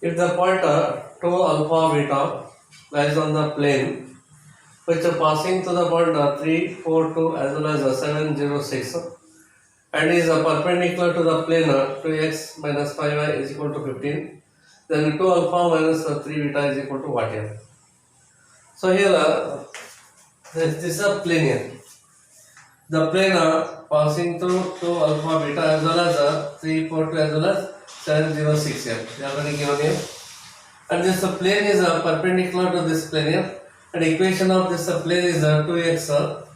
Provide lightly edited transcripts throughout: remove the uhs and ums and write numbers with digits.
If the point 2 alpha beta lies on the plane which are passing to the point 3, 4, 2 as well as 7, 0, 6 and is perpendicular to the plane 2x minus 5y is equal to 15, then 2 alpha minus 3 beta is equal to what here? So here this is a plane here. The plane passing through 2 alpha beta as well as 3, 4, 2 as well as 7, 0, 6 here. They are already given here. And this plane is perpendicular to this plane here. And equation of this plane is 2x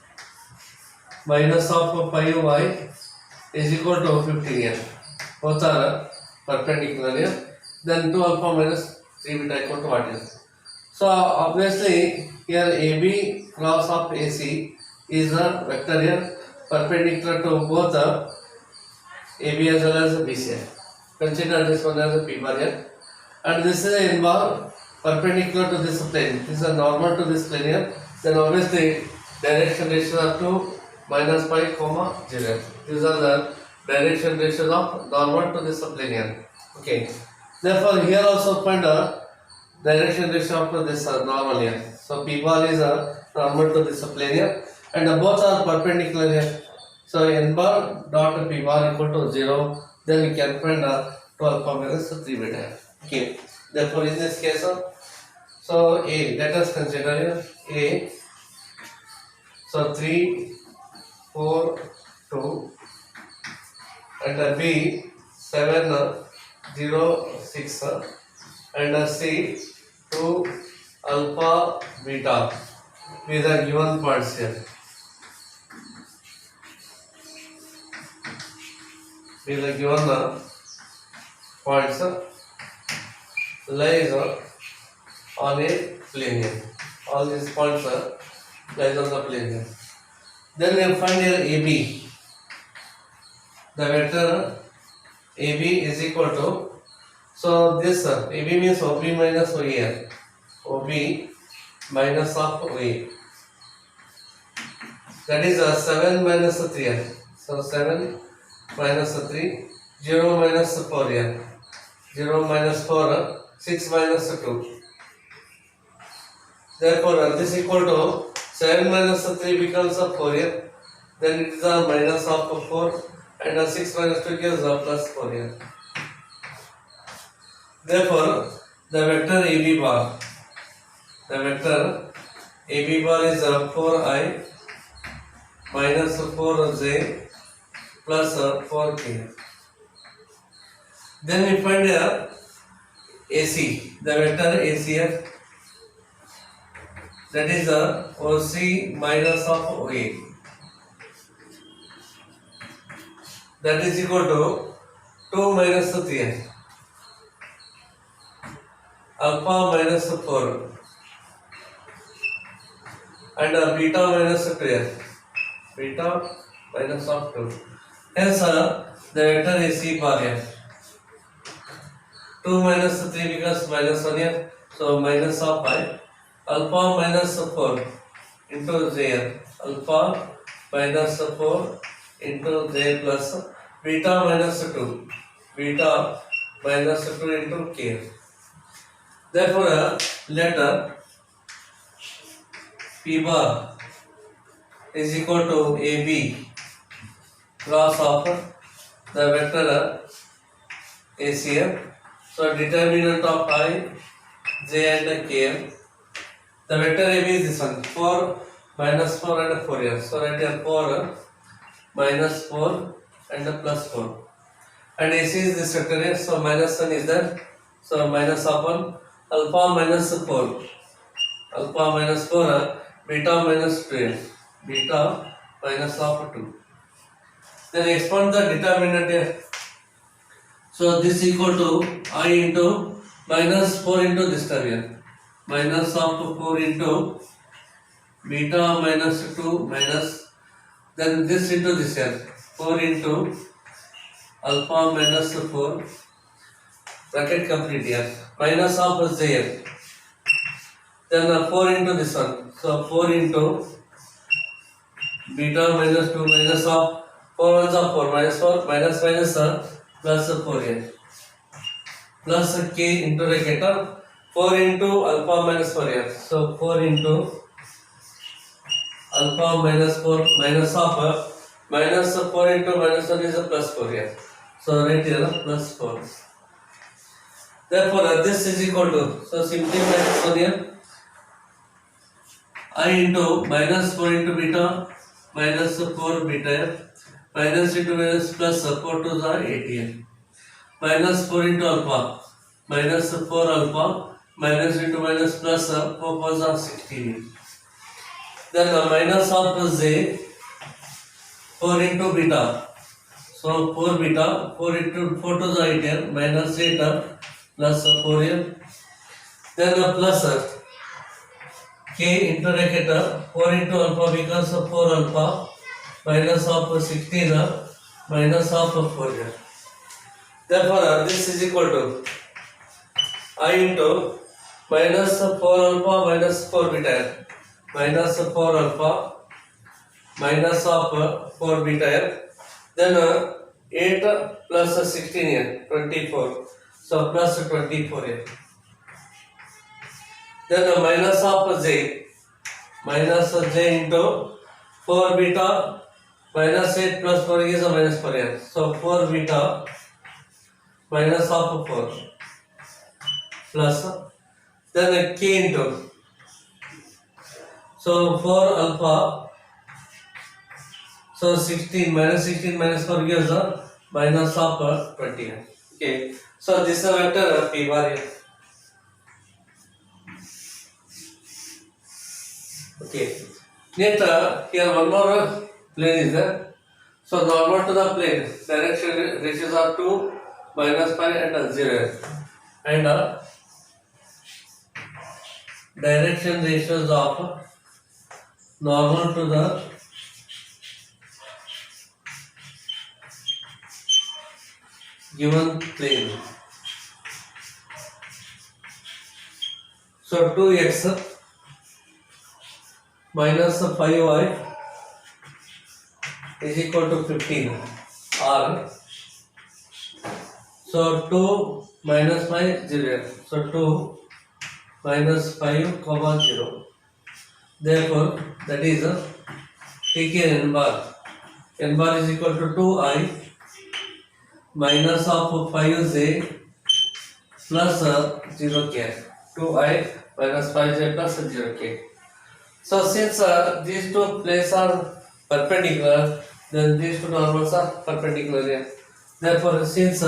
minus of 5y is equal to 15 here. Both are perpendicular here. Then 2 alpha minus 3 beta equal to what is? So obviously here AB cross of AC is a vector here perpendicular to both AB as well as BC. Consider this one as a P bar here. And this is a N bar perpendicular to this plane. This is a normal to this plane here. Then obviously direction ratios are 2, minus pi, comma 0. These are the direction ratios of normal to this plane here. Okay. Therefore here also find a direction ratio of this normal here. So P bar is normal to this plane here and both are perpendicular here. So N bar dot P bar equal to 0. Then we can find 2 alpha minus 3 beta. Okay. Therefore in this case, so A, let us consider here A. So 3, 4, 2 and B 7, 0, 6 and C 2 alpha beta with the given points here. With the given points lies on a plane here. All these points lies on the plane here. Then we find here AB. The vector AB is equal to, so this AB means OB minus OA here. OB minus of OA. That is 7 minus 3 here. So 7 minus 3, 0 minus 4 here. 0 minus 4, 6 minus 2. Therefore, this is equal to 7 minus 3 becomes a 4 here. Then it is a minus of 4 and 6 minus 2 gives a plus 4 here. Therefore, the vector AB bar, is 4i minus 4j plus 4k. Then we find here AC, the vector ACF, that is OC minus of OA. That is equal to 2 minus 3 alpha minus 4 and beta minus 2 beta minus of 2. Hence the vector AC bar here. 2 minus 3 becomes minus 1 here. So minus of I. Alpha minus 4 into j. Alpha minus 4 into j plus beta minus 2. Beta minus 2 into k. Therefore, let P bar is equal to AB cross of the vector ACF. So determinant of I, J and K. The vector AB is this one, 4 minus 4 and 4 here. So write here 4 minus 4 and plus 4. And AC is this vector here. So minus 1 is there. So minus of 1, alpha minus 4. Alpha minus 4, beta minus 2. Beta minus of 2. Then expand the determinant here. So this equal to I into minus 4 into this term here. Minus of 4 into beta minus 2 minus, then this into this here. 4 into alpha minus 4, bracket complete here. Minus of j here. Then 4 into this one. So 4 into beta minus 2 minus of 4 ones of 4 minus 4 minus minus plus 4 here. plus k into bracket 4 into alpha minus 4 here. So 4 into alpha minus 4 minus of minus 4 into minus 1 is a plus 4 here. So right here plus 4. Therefore this is equal to, so simplify this one here, I into minus 4 into beta minus 4 beta minus into minus plus 4 to the 8 here. Minus 4 into alpha minus 4 alpha minus into minus plus 4 was 16. Then minus of z 4 into beta. So 4 beta 4 into 4 to the 8 here minus 8 plus 4 here. Then plus k into bracket 4 into alpha becomes 4 alpha minus of 16 minus of 4 here. Therefore this is equal to I into minus 4 alpha minus 4 beta minus 4 alpha minus of 4 beta then 8 plus 16 here 24, so plus 24 here. Then minus of j into 4 beta minus 8 plus 4 is a minus 4 here, so 4 beta minus of 4 plus then k into, so 4 alpha, so 16 minus 4 gives a minus of 20. Okay, so this is a vector p bar here. Okay, next here one more plane is there. So normal to the plane, direction ratios are 2, minus 5 and 0. And direction ratios of normal to the given plane. So 2x minus 5y is equal to 15 or so 2 minus 5 0, so 2 minus 5 comma 0. Therefore that is take n bar is equal to 2i minus of 5j plus 0k, 2i minus 5j plus 0k. So since these two planes are perpendicular, then these two normals are perpendicular here. Therefore since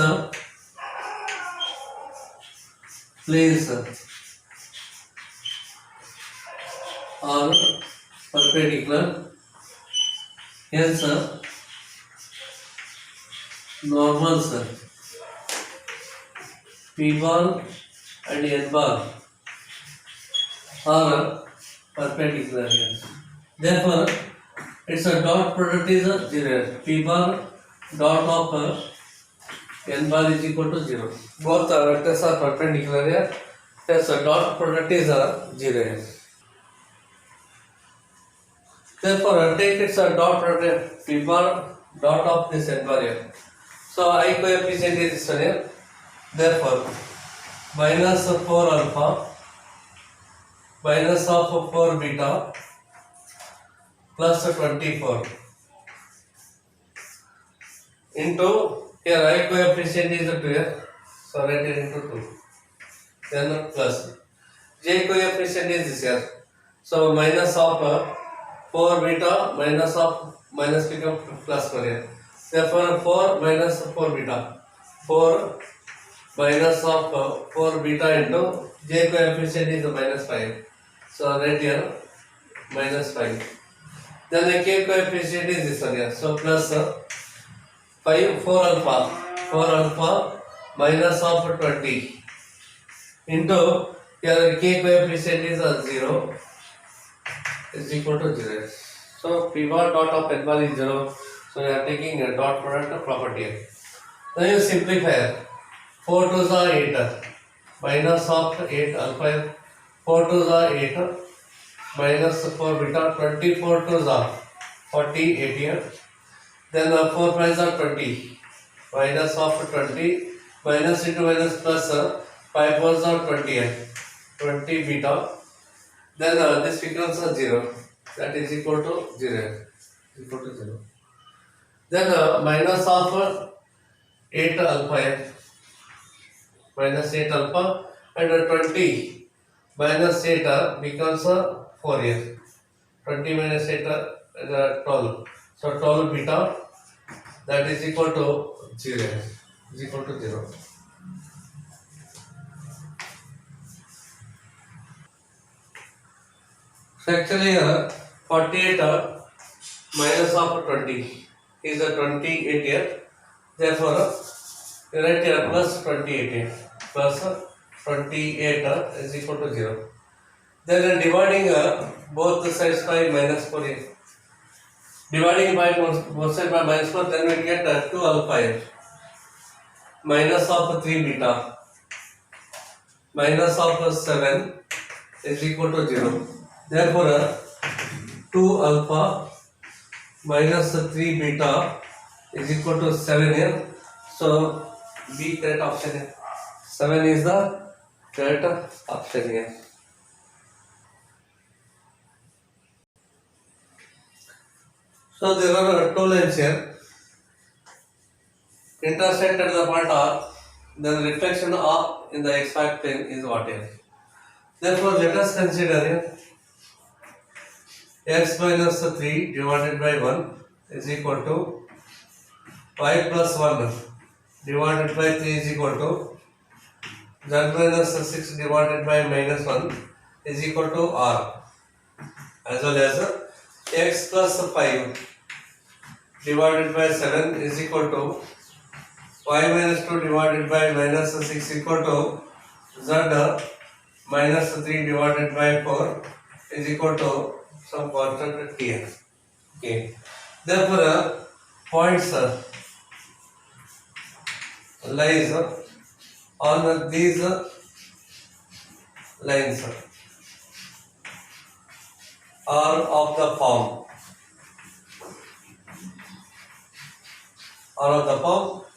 planes are perpendicular, hence normals p bar and n bar are perpendicular here. Therefore its a dot product is 0. P bar dot of n bar is equal to 0. Both vectors are perpendicular here. Thus dot product is 0 here. Therefore take its a dot product p bar dot of this n bar here. So I coefficient is this one here. Therefore minus 4 alpha minus of 4 beta plus 24 into here I coefficient is 2 here, so write it into 2, then plus j coefficient is this here, so minus of 4 beta minus of minus become plus 4 here. Therefore 4 minus 4 beta, 4 minus of 4 beta into j coefficient is minus 5, so right here minus 5. Then the k coefficient is this one here, so plus 4 alpha minus of 20 into here k coefficient is 0 is equal to 0. So p bar dot of n bar is 0, so we are taking a dot product property here. Then you simplify 4 to the 8 minus of 8 alpha, 4 to the 8 minus 4 beta, 24 to the 48 here. Then 4 price are 20 minus of 20 minus into minus plus 5 powers of 20 20 beta. Then this becomes a 0. That is equal to 0. Equal to 0. Then minus of 8 alpha n. Minus 8 alpha and 20 minus 8 becomes 4 n. 20 minus 8 is 12. So 12 beta, that is equal to 0. Is equal to 0. So actually 48 minus of 20 is a 28 here. Therefore you write here plus 28 here. Plus 28 is equal to 0. Then dividing both sides by minus 4 here. Dividing by both sides by minus 4, then we get 2 alpha here. Minus of 3 beta. Minus of 7 is equal to 0. Therefore 2 alpha minus 3 beta is equal to 7 here. So B correct option here. 7 is the correct option here. So there are 2 lines here. Intersect at the point R, then reflection of in the xy plane is what here. Therefore let us consider here x minus 3 divided by 1 is equal to y plus 1 divided by 3 is equal to z minus 6 divided by minus 1 is equal to r, as well as x plus 5 divided by 7 is equal to y minus 2 divided by minus 6 equal to z minus 3 divided by 4 is equal to some constant here. Okay. Therefore, points lies on these lines are of the form.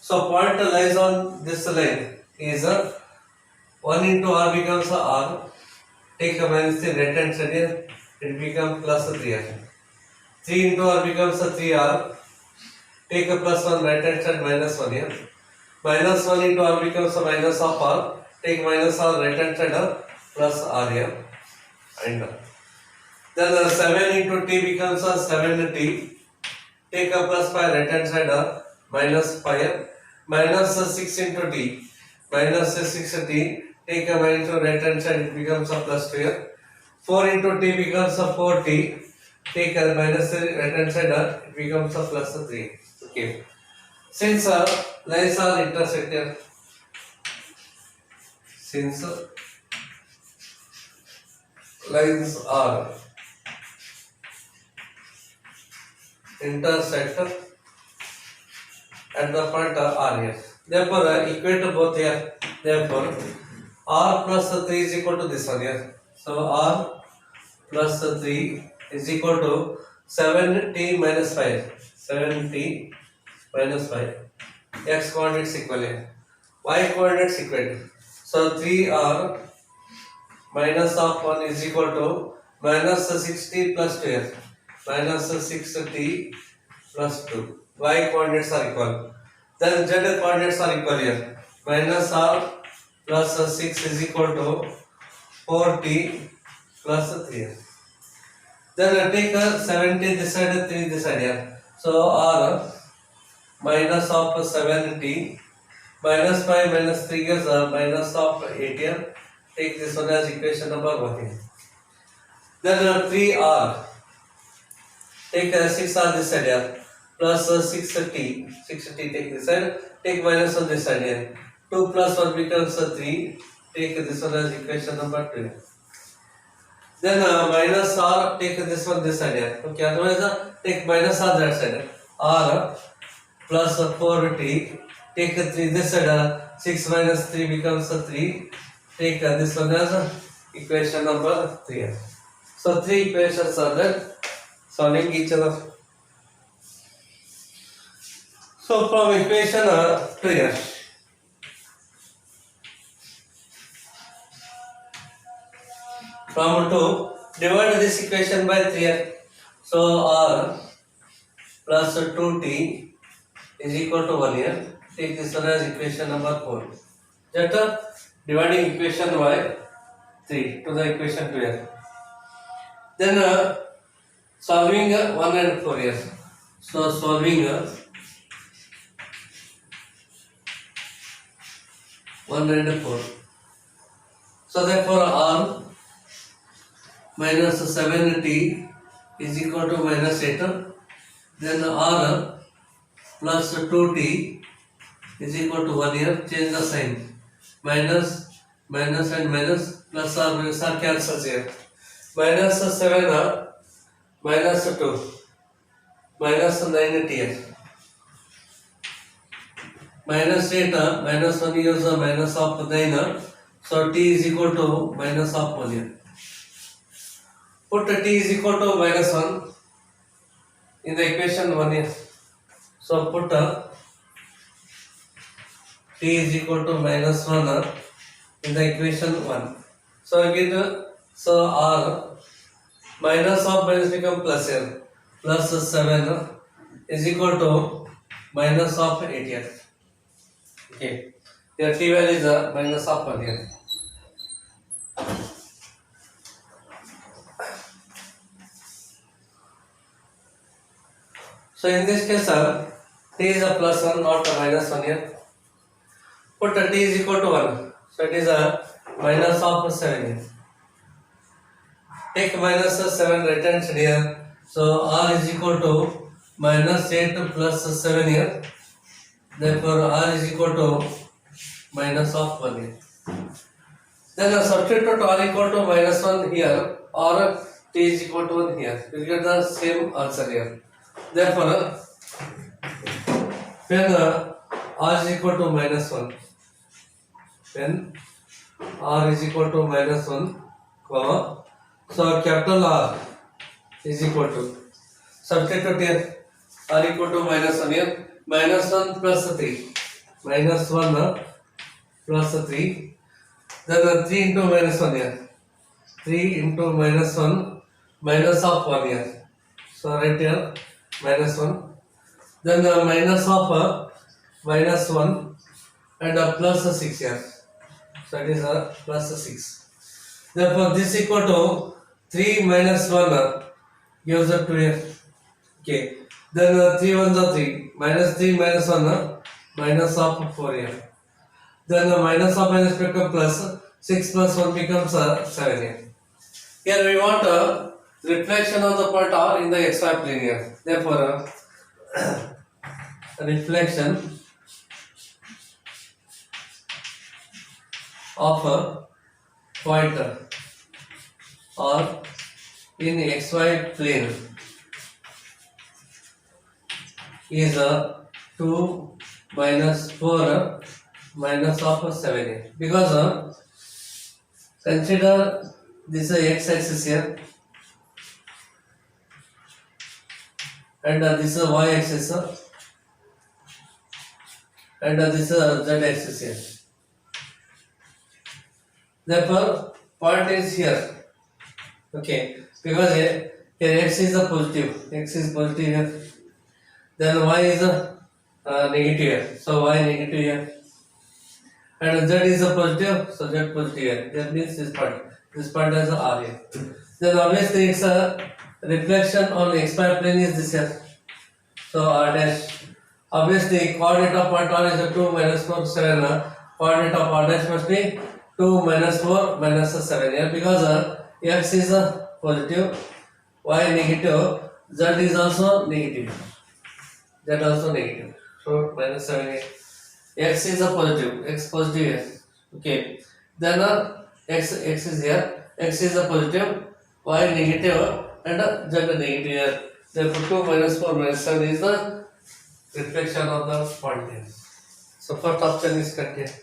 So point lies on this line is 1 into r becomes r. Take a minus the right hand side here, it becomes plus 3r. 3 into r becomes 3r. Take a plus 1 right hand side minus 1 here. Minus 1 into r becomes a minus of r. Take minus r right hand side plus r here. And then 7 into t becomes a 7t. Take a plus 5 right hand side minus 5. Minus 6 into t. Minus 6t. Take a minus right hand side, it becomes a plus 2 here. 4 into t becomes a 4t. Take a minus right hand side, it becomes a plus 3. Okay. Since lines are intersected, since lines are intersect at the point R here. Therefore, equate both here. Therefore, R plus 3 is equal to this one here. So, R plus 3 is equal to 7t minus 5. 7t minus 5. X coordinates equal here. Y coordinates equal. So, 3R minus of 1 is equal to minus 6t plus 2 here. Minus 6t plus 2. Y coordinates are equal. Then Z coordinates are equal here. Minus r plus 6 is equal to 4t plus 3. Then take 70 this side, 3 this side here. So r minus of 7t minus 5 minus 3 is minus of 8 here. Take this one as equation number 1 here. Then 3r. Take 6r this side here. Plus 6t. 6t take this side. Take minus 1 this side here. 2 plus 1 becomes 3. Take this one as equation number 2. Then minus r, take this one this side here. Okay, otherwise take minus r that side. R plus 4t. Take 3 this side. 6 minus 3 becomes 3. Take this one as equation number 3. So 3 equations are there, solving each other. So from equation 2 here, from 2, divide this equation by 3 here. So r plus 2t is equal to 1 here. Take this one as equation number 4. That dividing equation by 3 to the equation 2 here. Then solving 1 and 4 here. So solving 1 and 4. So therefore r minus 7t is equal to minus 8. Then r plus 2t is equal to 1 here. Change the sign. Minus, minus and minus, plus or minus r cancels here. Minus 7 minus 2 minus 9t here. Minus 8 minus 1 is minus of 9. So t is equal to minus of 1 here. Put t is equal to minus 1 in the equation 1 here. So put t is equal to minus 1 in the equation 1. So I get so r minus of minus become plus here. Plus 7 is equal to minus of 8 here. Okay. Here t value is minus of 1 here. So in this case, t is a plus 1, not a minus 1 here. Put t is equal to 1. So it is a minus of 7 here. Take minus 7 right hand side here. So r is equal to minus 8 plus 7 here. Therefore r is equal to minus of 1 here. Then substitute r equal to minus 1 here or t is equal to 1 here. You get the same answer here. Therefore, when r is equal to minus 1, when r is equal to minus 1, comma, so capital R is equal to, substitute here, r equal to minus 1 here, minus 1 plus 3, minus 1 plus 3, then 3 into minus 1 here, 3 into minus 1, minus of 1 here, so right here, minus 1, then the minus of minus 1 and plus 6 here, so it is plus 6. Therefore this equal to 3 minus 1 gives 2 here. Okay, then 3 1s are 3, minus 3 minus 1 minus of 4 here. Then minus of minus become plus, 6 plus 1 becomes 7 here. Here we want reflection of the point R in the xy plane here. Therefore, reflection of a point R in xy plane is 2 minus 4 minus of 7 here. Because consider this x axis here. And this is y axis and this is z axis here. Therefore, point is here. Okay, because here x is a positive, x is positive here. Then y is a negative here. So y negative here. And z is a positive, so z positive here. That means this point has a r here. Then obviously it's a reflection on xy plane is this here. So r dash. Obviously coordinate of point r is 2 minus 4 7. Coordinate of r dash must be 2 minus 4 minus 7 here, because x is a positive, y negative, z is also negative. Z also negative. So minus 7 here. X is a positive, x positive here. Okay. Then x is here. X is a positive, y negative, and z negative here. Therefore 2 minus 4 minus 7 is the reflection of the point here. So first option is correct here.